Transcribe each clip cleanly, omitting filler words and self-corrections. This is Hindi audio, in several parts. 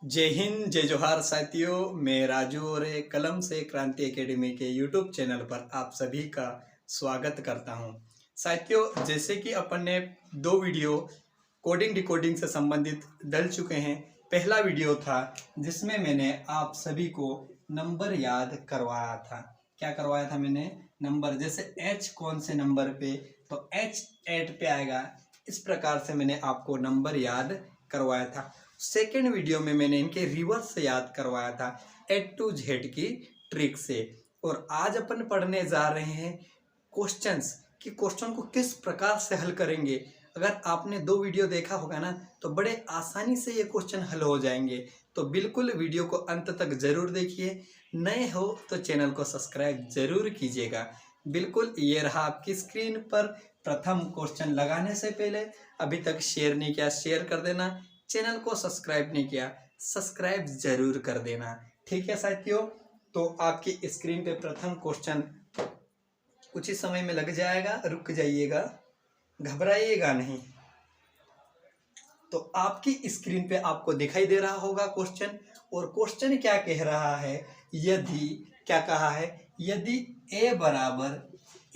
जय हिंद, जय जोहार साथियों। मैं राजू और कलम से क्रांति एकेडमी के यूट्यूब चैनल पर आप सभी का स्वागत करता हूं। साथियों, जैसे कि अपन ने दो वीडियो कोडिंग डिकोडिंग से संबंधित डल चुके हैं। पहला वीडियो था जिसमें मैंने आप सभी को नंबर याद करवाया था। क्या करवाया था मैंने? नंबर, जैसे H कौन से नंबर पे, तो H 8 पे आएगा। इस प्रकार से मैंने आपको नंबर याद करवाया था। सेकेंड वीडियो में मैंने इनके रिवर्स से याद करवाया था A to Z की ट्रिक से। और आज अपन पढ़ने जा रहे हैं क्वेश्चंस कि क्वेश्चन को किस प्रकार से हल करेंगे। अगर आपने दो वीडियो देखा होगा ना, तो बड़े आसानी से ये क्वेश्चन हल हो जाएंगे। तो बिल्कुल वीडियो को अंत तक जरूर देखिए। नए हो तो चैनल को सब्सक्राइब जरूर कीजिएगा। बिल्कुल, ये रहा आपकी स्क्रीन पर प्रथम क्वेश्चन। लगाने से पहले अभी तक शेयर नहीं किया, शेयर कर देना। चैनल को सब्सक्राइब नहीं किया, सब्सक्राइब जरूर कर देना। ठीक है साथियों, तो आपकी स्क्रीन पे प्रथम क्वेश्चन कुछ ही समय में लग जाएगा, रुक जाइएगा, घबराइएगा नहीं। तो आपकी स्क्रीन पे आपको दिखाई दे रहा होगा क्वेश्चन। और क्वेश्चन क्या कह रहा है? यदि, क्या कहा है? यदि a बराबर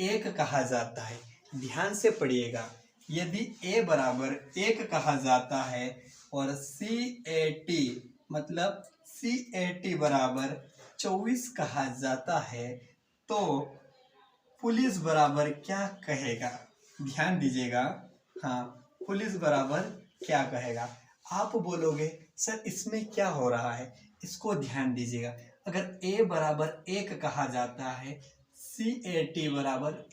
1 कहा जाता है, ध्यान से पढ़िएगा। यदि a बराबर 1 कहा जाता है और CAT मतलब CAT बराबर 24 कहा जाता है, तो पुलिस बराबर क्या कहेगा? ध्यान दीजिएगा। हाँ, पुलिस बराबर क्या कहेगा? आप बोलोगे सर इसमें क्या हो रहा है, इसको ध्यान दीजिएगा। अगर a बराबर 1 कहा जाता है, CAT बराबर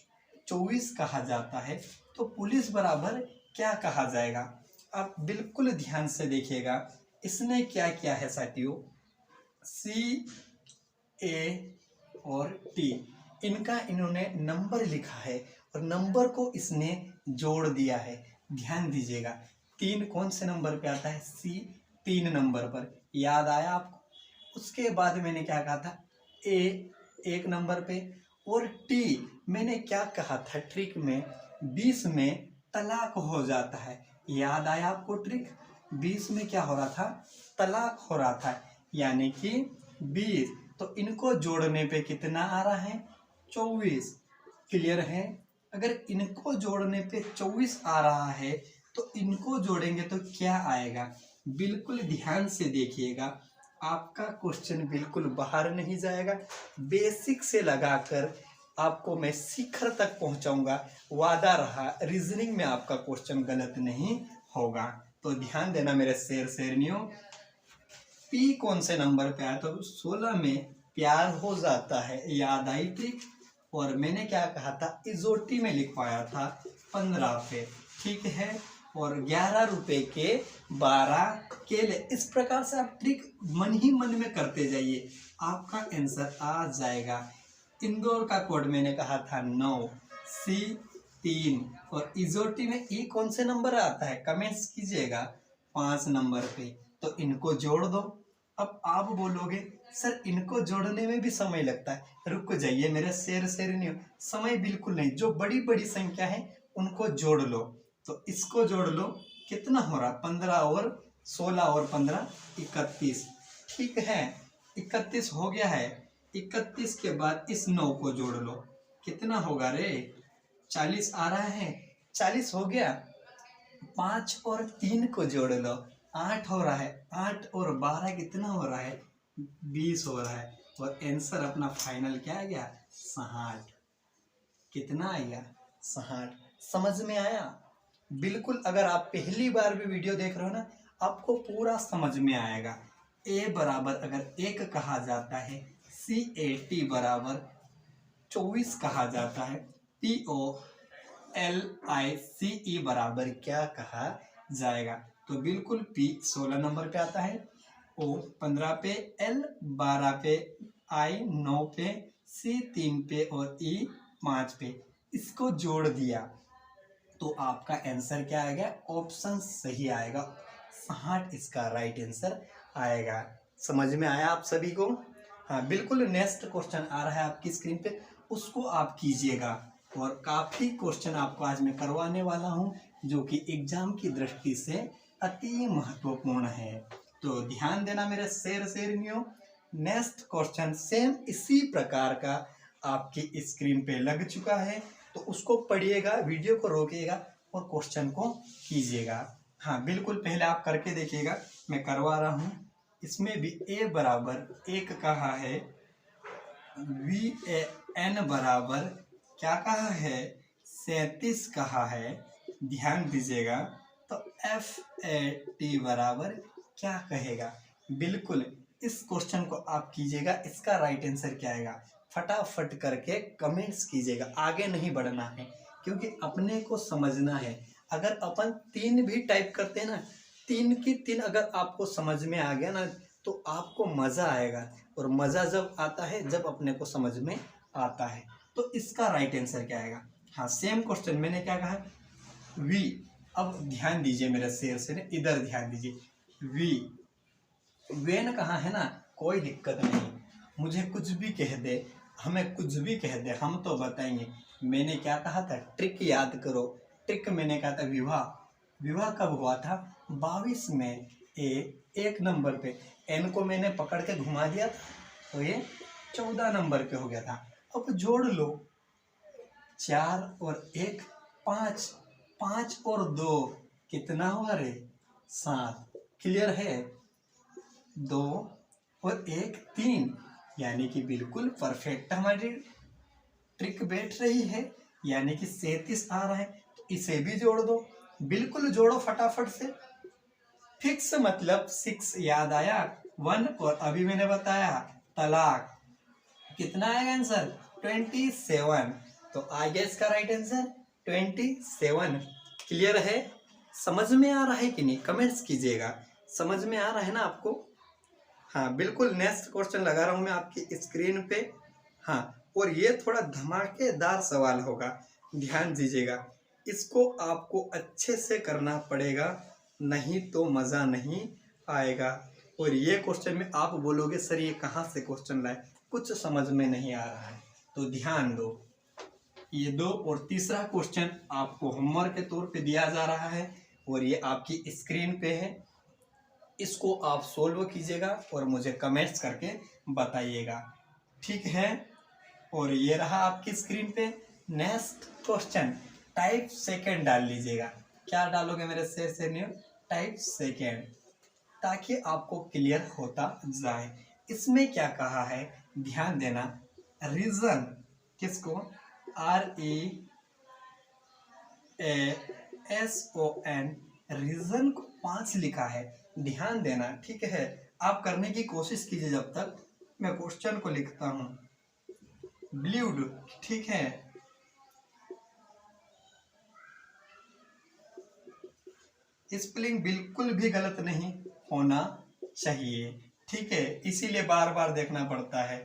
24 कहा जाता है, तो पुलिस बराबर क्या कहा जाएगा? आप बिल्कुल ध्यान से देखिएगा। इसने क्या किया है साथियों? C, A और T, इनका इन्होंने नंबर लिखा है और नंबर को इसने जोड़ दिया है। ध्यान दीजिएगा। 3 कौन से नंबर पे आता है? C 3 नंबर पर। याद आया आपको? उसके बाद मैंने क्या कहा था? A 1 नंबर पे और T मैंने क्या कहा था ट्रिक में? 20 में तलाक हो जाता है। याद आया आपको ट्रिक? 20 में क्या हो रहा था? तलाक हो रहा था, यानी कि 20। तो इनको जोड़ने पे कितना आ रहा है? 24। क्लियर है? अगर इनको जोड़ने पे 24 आ रहा है, तो इनको जोड़ेंगे तो क्या आएगा? बिल्कुल ध्यान से देखिएगा। आपका क्वेश्चन बिल्कुल बाहर नहीं जाएगा। बेसिक से लगाकर आपको मैं शिखर तक पहुंचाऊंगा। वादा रहा, रीजनिंग में आपका क्वेश्चन गलत नहीं होगा। तो ध्यान देना मेरे शेरनियों। P कौन से नंबर पे आया? तो 16 में प्यार हो जाता है। याद आई ट्रिक? और मैंने क्या कहा था? इजोटी में लिखवाया था 15 पे। ठीक है। और 11 रुपए के 12 केले। इस प्रकार से आप ट्रिक मन ही मन में करते जाइए, आपका आंसर आ जाएगा। इंदौर का कोड मैंने कहा था 9, C 3 और इजोटी में E कौन से नंबर आता है? कमेंट्स कीजिएगा। 5 नंबर पे। तो इनको जोड़ दो। अब आप बोलोगे सर इनको जोड़ने में भी समय लगता है। रुक जाइए मेरे शेरनी, समय बिल्कुल नहीं। जो बड़ी बड़ी संख्या है उनको जोड़ लो। तो इसको जोड़ लो, कितना हो रहा? 15 और 16 और 15 31। ठीक है, 31 हो गया है। 31 के बाद इस 9 को जोड़ लो, कितना होगा रे? 40 आ रहा है। 40 हो गया। 5 और 3 को जोड़ लो, 8 हो रहा है। 8 और 12 कितना हो रहा है? 20 हो रहा है। और आंसर अपना फाइनल क्या आ गया? 60। कितना आएगा? 60। समझ में आया? बिल्कुल, अगर आप पहली बार भी वीडियो देख रहे हो ना, आपको पूरा समझ में आएगा। A बराबर अगर 1 कहा जाता है, CAT बराबर 24 कहा जाता है, POLICE बराबर क्या कहा जाएगा? तो बिल्कुल P 16 नंबर पे आता है, O 15 पे, L 12 पे, I 9 पे, C 3 पे और E 5 पे। इसको जोड़ दिया तो आपका आंसर क्या आएगा? ऑप्शन सही आएगा। 60 इसका राइट आंसर आएगा। समझ में आया आप सभी को? हाँ बिल्कुल। नेक्स्ट क्वेश्चन आ रहा है आपकी स्क्रीन पे, उसको आप कीजिएगा। और काफ़ी क्वेश्चन आपको आज मैं करवाने वाला हूँ जो कि एग्जाम की दृष्टि से अति महत्वपूर्ण है। तो ध्यान देना मेरे शेर शेरनियों। नेक्स्ट क्वेश्चन सेम इसी प्रकार का आपकी स्क्रीन पे लग चुका है, तो उसको पढ़िएगा, वीडियो को रोकिएगा और क्वेश्चन को कीजिएगा। हाँ बिल्कुल, पहले आप करके देखिएगा, मैं करवा रहा हूँ। इसमें भी a बराबर 1 कहा है, VAN बराबर क्या कहा है, 37 कहा है। ध्यान दीजिएगा, तो FAT बराबर क्या कहेगा। बिल्कुल इस क्वेश्चन को आप कीजिएगा, इसका राइट आंसर क्या आएगा फटाफट करके कमेंट्स कीजिएगा। आगे नहीं बढ़ना है क्योंकि अपने को समझना है। अगर अपन 3 भी टाइप करते हैं ना, 3 की 3 अगर आपको समझ में आ गया ना, तो आपको मज़ा आएगा। और मज़ा जब आता है जब अपने को समझ में आता है। तो इसका राइट आंसर क्या आएगा। हाँ सेम क्वेश्चन मैंने क्या कहा, V। अब ध्यान दीजिए मेरे शेर से, इधर ध्यान दीजिए। वेन कहाँ है ना, कोई दिक्कत नहीं, मुझे कुछ भी कह दे, हमें कुछ भी कह दे, हम तो बताएंगे। मैंने क्या कहा था, ट्रिक याद करो। ट्रिक मैंने कहा था विवाह। विवाह कब हुआ था, 22 में। 1 नंबर पे एन को मैंने पकड़ के घुमा दिया था, तो ये 14 नंबर पे हो गया था। अब जोड़ लो, 4 और 1 5, 5 और 2 कितना हुआ रे, 7। क्लियर है, 2 और 1 3, यानी कि बिल्कुल परफेक्ट हमारी ट्रिक बैठ रही है, यानी कि 37 आ रहा है। तो इसे भी जोड़ दो, बिल्कुल जोड़ो फटाफट से। फिक्स मतलब 6 याद आया, 1 और अभी मैंने बताया तलाक, कितना आएगा आंसर 27। तो आ गया इसका राइट आंसर 27। क्लियर है, समझ में आ रहा है कि नहीं, कमेंट्स कीजिएगा। समझ में आ रहा है ना आपको। हाँ बिल्कुल, नेक्स्ट क्वेश्चन लगा रहा हूँ मैं आपकी स्क्रीन पे। हाँ, और ये थोड़ा धमाकेदार सवाल होगा, ध्यान दीजिएगा। इसको आपको अच्छे से करना पड़ेगा, नहीं तो मज़ा नहीं आएगा। और ये क्वेश्चन में आप बोलोगे सर ये कहाँ से क्वेश्चन लाए, कुछ समझ में नहीं आ रहा है। तो ध्यान दो, ये 2 और तीसरा क्वेश्चन आपको होमवर्क के तौर पे दिया जा रहा है और ये आपकी स्क्रीन पे है। इसको आप सोल्व कीजिएगा और मुझे कमेंट्स करके बताइएगा, ठीक है। और ये रहा आपकी स्क्रीन पे नेक्स्ट क्वेश्चन। टाइप सेकेंड डाल लीजिएगा। क्या डालोगे मेरे से न्यू, टाइप सेकेंड, ताकि आपको क्लियर होता जाए। इसमें क्या कहा है, ध्यान देना। रीजन किसको, REASON, रीजन को 5 लिखा है, ध्यान देना, ठीक है। आप करने की कोशिश कीजिए जब तक मैं क्वेश्चन को लिखता हूं। ब्लूड, ठीक है, स्पेलिंग बिल्कुल भी गलत नहीं होना चाहिए, ठीक है, इसीलिए बार बार देखना पड़ता है।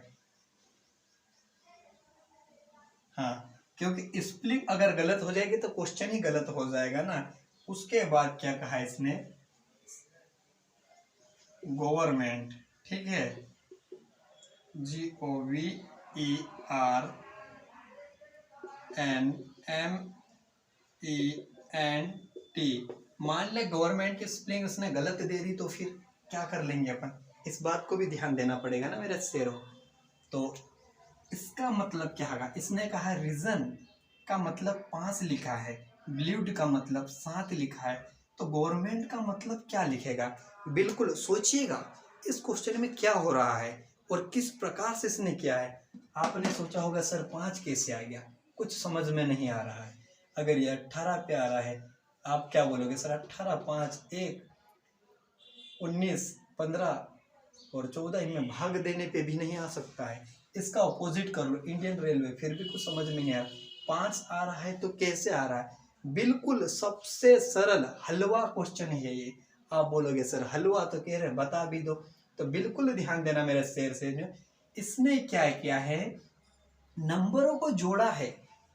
हाँ, क्योंकि स्पेलिंग अगर गलत हो जाएगी तो क्वेश्चन ही गलत हो जाएगा ना। उसके बाद क्या कहा इसने, गवर्नमेंट, ठीक है, GOVERNMENT। मान ले गवर्नमेंट की स्पेलिंग उसने गलत दे दी, तो फिर क्या कर लेंगे अपन, इस बात को भी ध्यान देना पड़ेगा ना मेरे शेरों। तो इसका मतलब क्या होगा, इसने कहा रीजन का मतलब 5 लिखा है, ब्लूड का मतलब 7 लिखा है, तो गवर्नमेंट का मतलब क्या लिखेगा। बिल्कुल सोचिएगा इस क्वेश्चन में क्या हो रहा है और किस प्रकार से इसने किया है। आपने सोचा होगा सर 5 कैसे आ गया, कुछ समझ में नहीं आ रहा है। अगर ये 18 पे आ रहा है, आप क्या बोलोगे सर 18 5 1 19 15 और 14, इनमें भाग देने पे भी नहीं आ सकता है। इसका अपोजिट कर लो, इंडियन रेलवे, फिर भी कुछ समझ में नहीं आ रहा। 5 आ रहा है तो कैसे आ रहा है, बिल्कुल सबसे सरल हलवा क्वेश्चन है ये। आप बोलोगे सर हलवा तो कह रहे, बता भी दो। तो बिल्कुल ध्यान देना मेरे शेर से, इसने क्या किया है, नंबरों को जोड़ा है।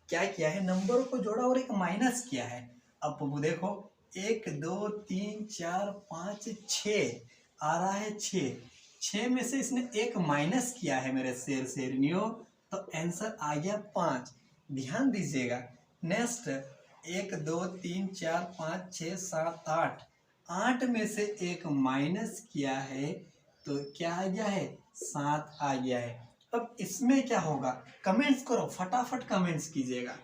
क्या किया है, नंबरों को जोड़ा और एक माइनस किया है। अब वो देखो 1 2 3 4 5 6 आ रहा है, 6 में से इसने एक माइनस किया है मेरे शेरनियों, तो आंसर आ गया 5। ध्यान दीजिएगा। नेक्स्ट 1 2 3 4 5 6 7 8, 8 में से 1 माइनस किया है तो क्या आ गया है, 7 आ गया है। अब इसमें क्या होगा, कमेंट्स करो, फटाफट कमेंट्स कीजिएगा।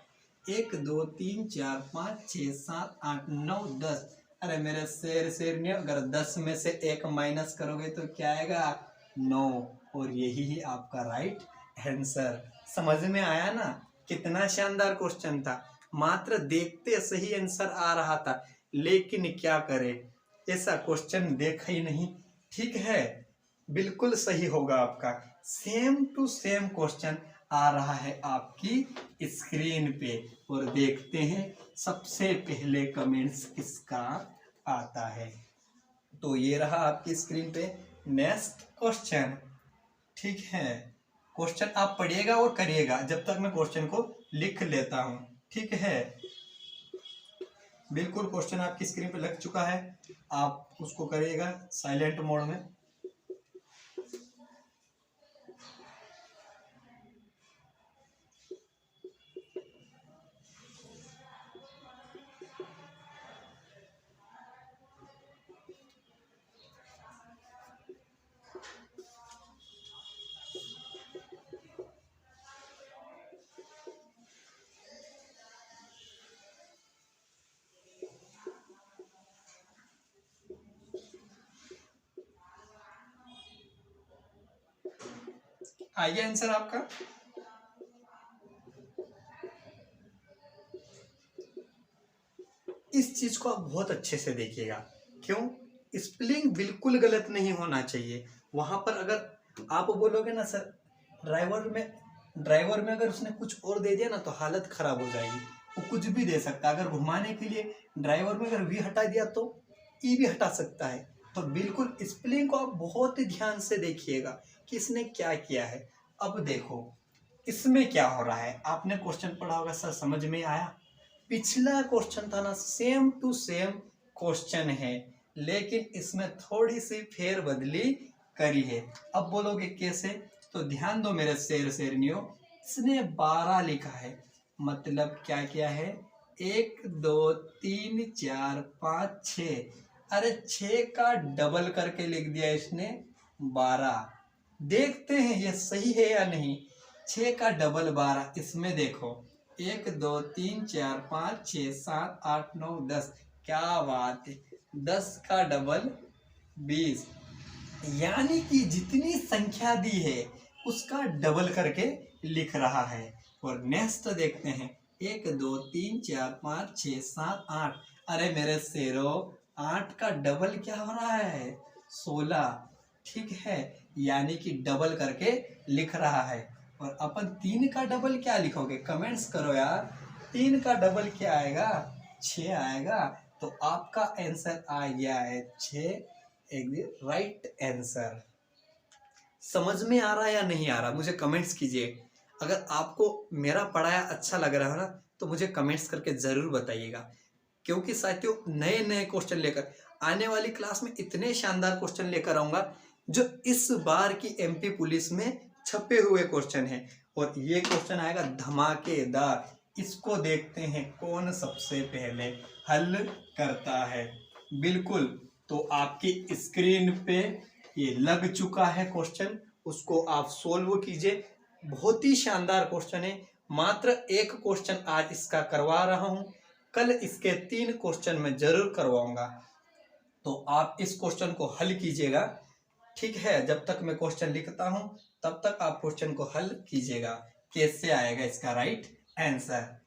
1 2 3 4 5 6 7 8 9 10। अरे मेरे शेर नहीं, अगर 10 में से 1 माइनस करोगे तो क्या आएगा, 9। और यही ही आपका राइट आंसर। समझ में आया ना, कितना शानदार क्वेश्चन था। मात्र देखते सही आंसर आ रहा था, लेकिन क्या करें, ऐसा क्वेश्चन देखा ही नहीं। ठीक है, बिल्कुल सही होगा आपका। सेम टू सेम क्वेश्चन आ रहा है आपकी स्क्रीन पे, और देखते हैं सबसे पहले कमेंट्स किसका आता है। तो ये रहा आपकी स्क्रीन पे नेक्स्ट क्वेश्चन। ठीक है, क्वेश्चन आप पढ़िएगा और करिएगा जब तक मैं क्वेश्चन को लिख लेता हूं। ठीक है, बिल्कुल क्वेश्चन आपकी स्क्रीन पे लग चुका है, आप उसको करिएगा साइलेंट मोड में। आइए आंसर आपका। इस चीज को आप बहुत अच्छे से देखिएगा, क्यों, स्पेलिंग बिल्कुल गलत नहीं होना चाहिए। वहां पर अगर आप बोलोगे ना सर ड्राइवर में अगर उसने कुछ और दे दिया ना तो हालत खराब हो जाएगी। वो कुछ भी दे सकता है, अगर घुमाने के लिए ड्राइवर में अगर वी हटा दिया तो ई भी हटा सकता है। तो बिल्कुल स्पेलिंग को आप बहुत ही ध्यान से देखिएगा कि इसने क्या किया है। अब देखो इसमें क्या हो रहा है, आपने क्वेश्चन पढ़ा होगा सर, समझ में आया। पिछला क्वेश्चन था ना, सेम टू सेम क्वेश्चन है, लेकिन इसमें थोड़ी सी फेर बदली करी है। अब बोलोगे कैसे, तो ध्यान दो मेरे शेरनियों, इसने 12 लिखा है, मतलब क्या क्या है, 1 2 3 4 5 6। अरे 6 का डबल करके लिख दिया इसने 12। देखते हैं ये सही है या नहीं। 6 का डबल 12, इसमें देखो 1 2 3 4 5 6 7 8 9 10। क्या बात है, 10 का डबल 20, यानी कि जितनी संख्या दी है उसका डबल करके लिख रहा है। और नेक्स्ट देखते हैं, 1 2 3 4 5 6 7 8। अरे मेरे शेरों, 8 का डबल क्या हो रहा है, 16। ठीक है, यानी कि डबल करके लिख रहा है। और अपन 3 का डबल क्या लिखोगे, कमेंट्स करो यार। 3 का डबल क्या आएगा, 6 आएगा। तो आपका आंसर आ गया है 6, एक राइट आंसर। समझ में आ रहा है या नहीं आ रहा, मुझे कमेंट्स कीजिए। अगर आपको मेरा पढ़ाया अच्छा लग रहा है ना, तो मुझे कमेंट्स करके ज़रूर बताइएगा, क्योंकि साथियों नए नए क्वेश्चन लेकर आने वाली क्लास में इतने शानदार क्वेश्चन लेकर आऊँगा जो इस बार की एमपी पुलिस में छपे हुए क्वेश्चन हैं। और ये क्वेश्चन आएगा धमाकेदार, इसको देखते हैं कौन सबसे पहले हल करता है। बिल्कुल, तो आपकी स्क्रीन पे ये लग चुका है क्वेश्चन, उसको आप सोल्व कीजिए। बहुत ही शानदार क्वेश्चन है, मात्र एक क्वेश्चन आज इसका करवा रहा हूं, कल इसके 3 क्वेश्चन मैं जरूर करवाऊंगा। तो आप इस क्वेश्चन को हल कीजिएगा। ठीक है, जब तक मैं क्वेश्चन लिखता हूं तब तक आप क्वेश्चन को हल कीजिएगा, कैसे आएगा इसका राइट आंसर।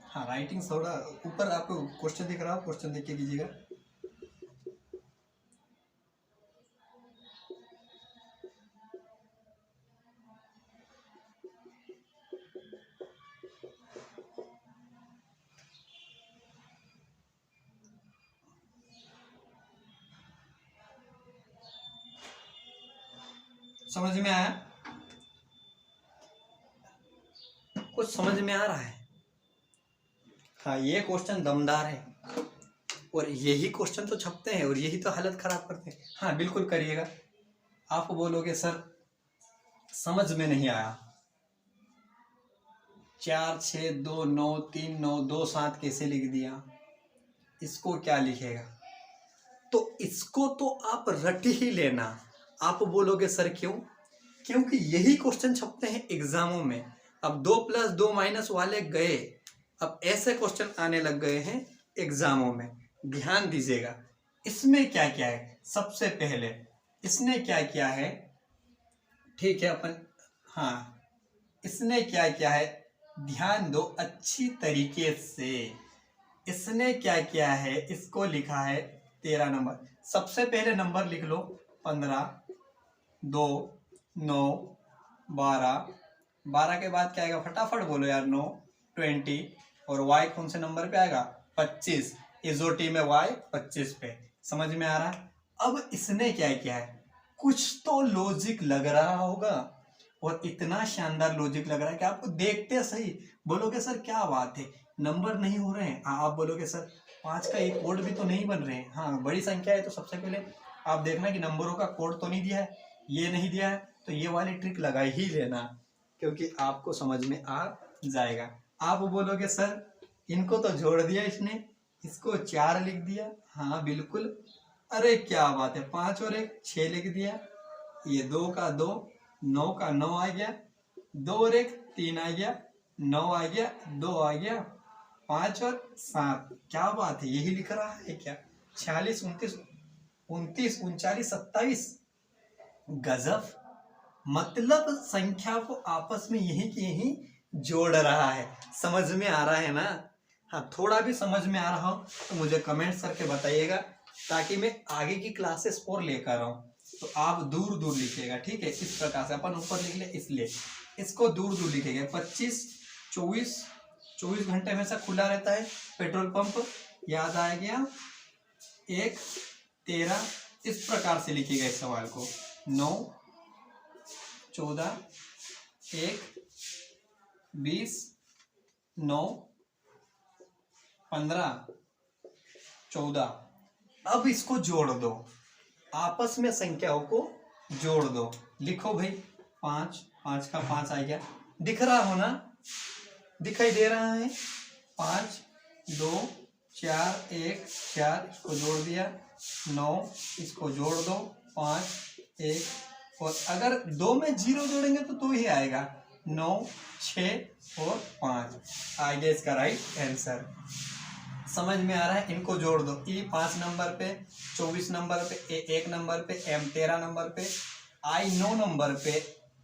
हाँ, राइटिंग थोड़ा ऊपर आपको क्वेश्चन दिख रहा हो, क्वेश्चन देख के कीजिएगा। समझ में आया। कुछ समझ में आ रहा है? हाँ, ये क्वेश्चन दमदार है और यही क्वेश्चन तो छपते हैं और यही तो हालत खराब करते हैं। हाँ बिल्कुल करिएगा। आप बोलोगे सर समझ में नहीं आया, 4 6 2 9 3 9 2 7 कैसे लिख दिया, इसको क्या लिखेगा? तो इसको तो आप रट ही लेना। आप बोलोगे सर क्यों? क्योंकि यही क्वेश्चन छपते हैं एग्जामों में। अब 2 प्लस 2 माइनस वाले गए, अब ऐसे क्वेश्चन आने लग गए हैं एग्जामों में। ध्यान दीजिएगा इसमें क्या क्या है। सबसे पहले इसने क्या किया है, ठीक है अपन, हाँ इसने क्या किया है, ध्यान दो अच्छी तरीके से। इसने क्या किया है, इसको लिखा है 13 नंबर। सबसे पहले नंबर लिख लो 15, 2, 9, 12, 12 के बाद क्या आएगा फटाफट बोलो यार, 9, 20 और y कौन से नंबर पे आएगा 25। इजोटी में y 25 पे। समझ में आ रहा है? अब इसने क्या किया है, कुछ तो लॉजिक लग रहा होगा और इतना शानदार लॉजिक लग रहा है कि आपको देखते सही बोलोगे सर क्या बात है, नंबर नहीं हो रहे हैं। आप बोलोगे सर 5 का एक कोड भी तो नहीं बन रहे हैं। हाँ बड़ी संख्या है तो सबसे पहले आप देखना कि नंबरों का कोड तो नहीं दिया है, ये नहीं दिया है तो ये वाली ट्रिक लगा ही लेना, क्योंकि आपको समझ में आ जाएगा। आप बोलोगे सर इनको तो जोड़ दिया इसने, इसको 4 लिख दिया। हाँ बिल्कुल, अरे क्या बात है, 5 और 1 6 लिख दिया। ये 2 का 2, 9 का 9 आ गया, 2 और 1 3 आ गया, 9 आ गया, 2 आ गया, 5 और 7। क्या बात है, यही लिख रहा है क्या? 46 29 29 39 27। गजब, मतलब संख्या को आपस में यही की यही जोड़ रहा है। समझ में आ रहा है ना? हाँ थोड़ा भी समझ में आ रहा हो तो मुझे कमेंट करके बताइएगा, ताकि मैं आगे की क्लासेस और लेकर आऊँ। तो आप दूर दूर लिखिएगा, ठीक है? इस प्रकार से अपन ऊपर लिख ले, इसलिए इसको दूर दूर लिखेंगे। 25 24 घंटे हमेशा खुला रहता है पेट्रोल पंप, याद आ गया। 1 13, इस प्रकार से लिखिएगा इस सवाल को। 9 14 1 20 9 15 14। अब इसको जोड़ दो, आपस में संख्याओं को जोड़ दो। लिखो भाई 5 5 का 5 आ गया, दिख रहा हो ना, दिखाई दे रहा है। 5 2 4 1 4, इसको जोड़ दिया। 9, इसको जोड़ दो 5 1, और अगर 2 में 0 जोड़ेंगे तो 2 ही आएगा। 9 6 और 5 आ गया इसका राइट आंसर। समझ में आ रहा है? इनको जोड़ दो। ई 5 नंबर पे, 24 नंबर पे, ए 1 नंबर पे, एम 13 नंबर पे, आई 9 नंबर पे,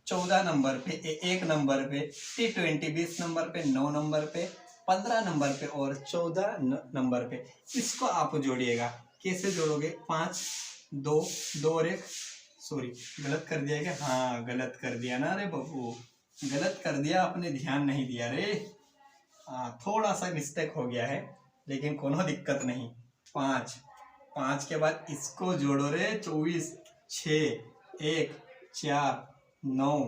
14 नंबर पे, ए 1 नंबर पे, टी 20 नंबर पे, 9 नंबर पे, 15 नंबर पे और 14 नंबर पे। इसको आप जोड़िएगा। कैसे जोड़ोगे? 5 2 2 और 1, सॉरी गलत कर दिया क्या? हाँ गलत कर दिया ना रे बबू, गलत कर दिया, आपने ध्यान नहीं दिया रे। हाँ थोड़ा सा मिस्टेक हो गया है, लेकिन कोनो दिक्कत नहीं। 5 के बाद इसको जोड़ो रे 24 6 1 4 9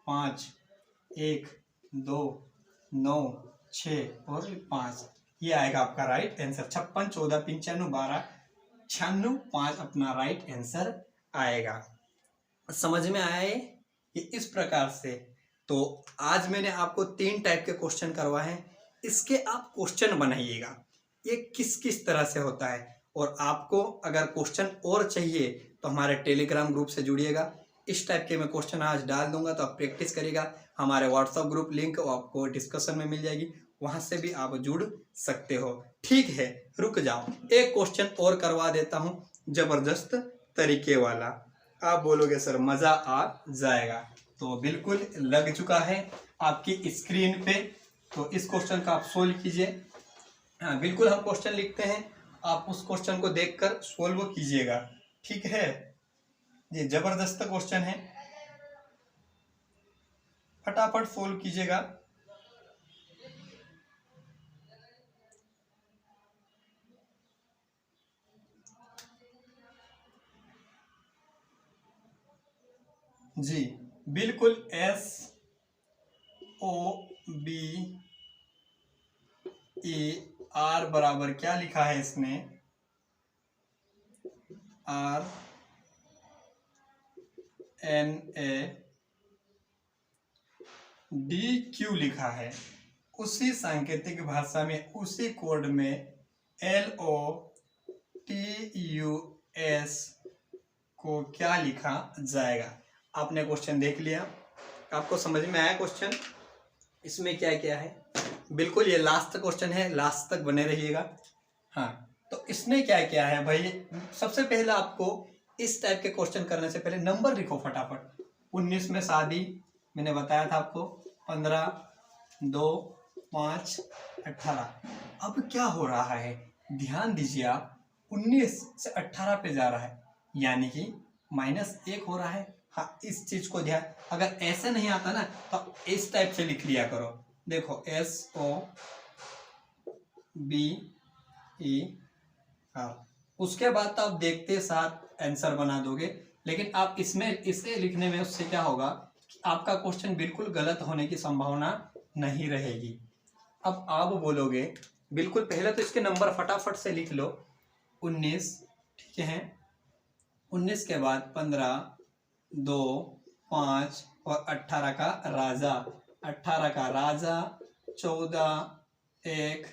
5 1 2 9 6 और 5, ये आएगा आपका राइट आंसर। 56 14 95 12 96 5 अपना राइट आंसर आएगा। समझ में आया ये इस प्रकार से। तो आज मैंने आपको 3 टाइप के क्वेश्चन करवाए हैं, इसके आप क्वेश्चन बनाइएगा ये किस किस तरह से होता है। और आपको अगर क्वेश्चन और चाहिए तो हमारे टेलीग्राम ग्रुप से जुड़िएगा। इस टाइप के मैं क्वेश्चन आज डाल दूंगा तो आप प्रैक्टिस करिएगा। हमारे व्हाट्सएप ग्रुप लिंक आपको डिस्कशन में मिल जाएगी, वहां से भी आप जुड़ सकते हो। ठीक है, रुक जाओ, एक क्वेश्चन और करवा देता हूं जबरदस्त तरीके वाला। आप बोलोगे सर मजा आ जाएगा, तो बिल्कुल लग चुका है आपकी स्क्रीन पे। तो इस क्वेश्चन का आप सोल्व कीजिए। हाँ बिल्कुल, हम क्वेश्चन लिखते हैं, आप उस क्वेश्चन को देखकर सोल्व कीजिएगा। ठीक है, ये जबरदस्त क्वेश्चन है, फटाफट सोल्व कीजिएगा। जी बिल्कुल, SO बी ई आर बराबर क्या लिखा है इसने, R N A D Q लिखा है। उसी सांकेतिक भाषा में, उसी कोड में L O T U S को क्या लिखा जाएगा। आपने क्वेश्चन देख लिया, आपको समझ में आया क्वेश्चन इसमें क्या क्या है। बिल्कुल ये लास्ट क्वेश्चन है, लास्ट तक बने रहिएगा। हाँ, तो इसमें क्या क्या है भाई, सबसे पहले आपको इस टाइप के क्वेश्चन करने से पहले नंबर लिखो फटाफट। 19 में शादी मैंने बताया था आपको, 15, 2, 5, 18। अब क्या हो रहा है, ध्यान दीजिए आप, 19 से 18 पे जा रहा है, यानी कि -1 हो रहा है। हाँ, इस चीज को ध्यान, अगर ऐसे नहीं आता ना तो इस टाइप से लिख लिया करो। देखो SO BE आर, उसके बाद तो आप देखते साथ आंसर बना दोगे, लेकिन आप इसमें इसे लिखने में उससे क्या होगा कि आपका क्वेश्चन बिल्कुल गलत होने की संभावना नहीं रहेगी। अब आप बोलोगे, बिल्कुल पहले तो इसके नंबर फटाफट से लिख लो। 19, ठीक है, 19 के बाद 15, 2, 5 और 18 का राजा, 18 का राजा, 14, 1,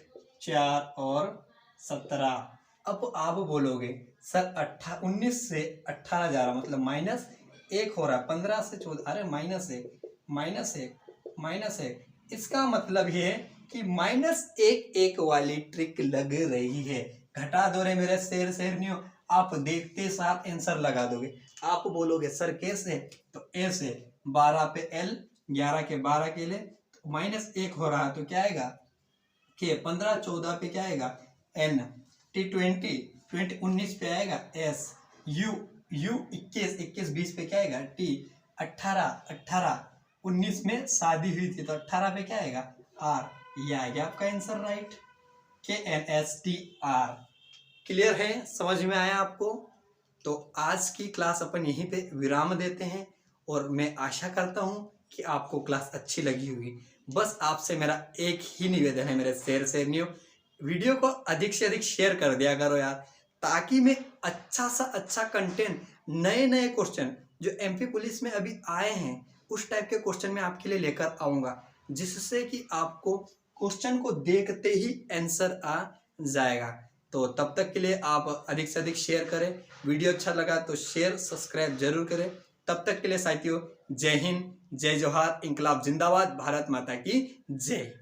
4 और 17। अब आप बोलोगे सर 19 से 18 जा रहा, मतलब -1 हो रहा है, 15 से 14, अरे -1, इसका मतलब ये है कि -1 वाली ट्रिक लग रही है। घटा दो रे मेरे शेरनियों, आप देखते साथ आंसर लगा दोगे। आप बोलोगे सर कैसे, तो ऐसे 12 पे L, 11 के 12 के लिए तो -1 हो रहा है, तो क्या आएगा के 15, 14 पे क्या आएगा N, T 20, 19 पे आएगा S, U 21, 20 पे क्या आएगा T, 18, 19 में शादी हुई थी तो 18 पे क्या आएगा R। ये आ गया आपका आंसर राइट, KNSTR। क्लियर है, समझ में आया आपको। तो आज की क्लास अपन यहीं पे विराम देते हैं, और मैं आशा करता हूं कि आपको क्लास अच्छी लगी होगी। बस आपसे मेरा एक ही निवेदन है मेरे शेरनियों, वीडियो को अधिक से अधिक शेयर कर दिया करो यार, ताकि मैं अच्छा सा अच्छा कंटेंट, नए नए क्वेश्चन जो MP पुलिस में अभी आए हैं उस टाइप के क्वेश्चन मैं आपके लिए लेकर आऊँगा, जिससे कि आपको क्वेश्चन को देखते ही आंसर आ जाएगा। तो तब तक के लिए आप अधिक से अधिक शेयर करें, वीडियो अच्छा लगा तो शेयर सब्सक्राइब जरूर करें। तब तक के लिए साथियों, जय हिंद, जय जोहार, इंकलाब जिंदाबाद, भारत माता की जय।